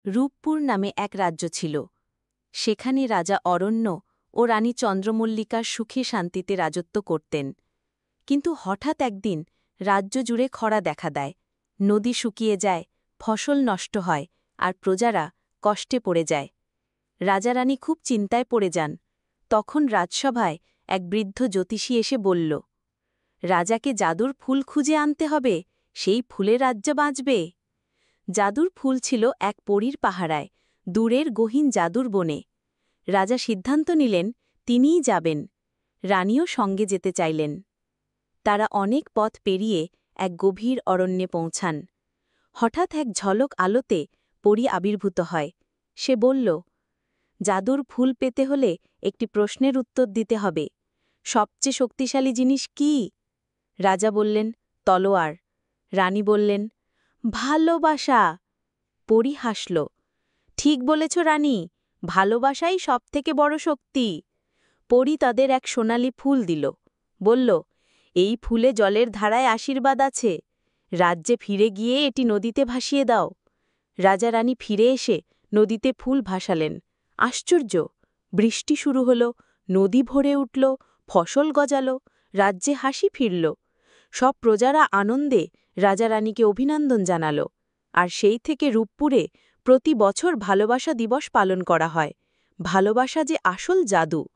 রূপপুর নামে এক রাজ্য ছিল। সেখানে রাজা অরণ্য ও রানী চন্দ্রমল্লিকা সুখে শান্তিতে রাজত্ব করতেন। কিন্তু হঠাৎ একদিন রাজ্য জুড়ে খরা দেখা দেয়, নদী শুকিয়ে যায়, ফসল নষ্ট হয়, আর প্রজারা কষ্টে পড়ে যায়। রাজা-রানী খুব চিন্তায় পড়ে যান। তখন রাজসভায় এক বৃদ্ধ জ্যোতিষী এসে বলল, রাজাকে জাদুর ফুল খুঁজে আনতে হবে, সেই ফুলে রাজ্য বাঁচবে। জাদুর ফুল ছিল এক পরীর পাহারায়, দূরের গহীন জাদুর বনে। রাজা সিদ্ধান্ত নিলেন তিনিই যাবেন। রানীও সঙ্গে যেতে চাইলেন। তারা অনেক পথ পেরিয়ে এক গভীর অরণ্যে পৌঁছান। হঠাৎ এক ঝলক আলোতে পরী আবির্ভূত হয়। সে বলল, জাদুর ফুল পেতে হলে একটি প্রশ্নের উত্তর দিতে হবে। সবচেয়ে শক্তিশালী জিনিস কি? রাজা বললেন, তলোয়ার। রানী বললেন, ভালোবাসা। পরী হাসল, ঠিক বলেছ রানী, ভালোবাসাই সবথেকে বড় শক্তি। পরী তাদের এক সোনালি ফুল দিল, বলল, এই ফুলে জলের ধারায় আশীর্বাদ আছে, রাজ্যে ফিরে গিয়ে এটি নদীতে ভাসিয়ে দাও। রাজা রানী ফিরে এসে নদীতে ফুল ভাসালেন। আশ্চর্য, বৃষ্টি শুরু হল, নদী ভরে উঠল, ফসল গজাল, রাজ্যে হাসি ফিরল। সব প্রজারা আনন্দে রাজা রানীকে অভিনন্দন জানাল। আর সেই থেকে রূপপুরে প্রতি বছর ভালোবাসা দিবস পালন করা হয়। ভালোবাসা যে আসল জাদু।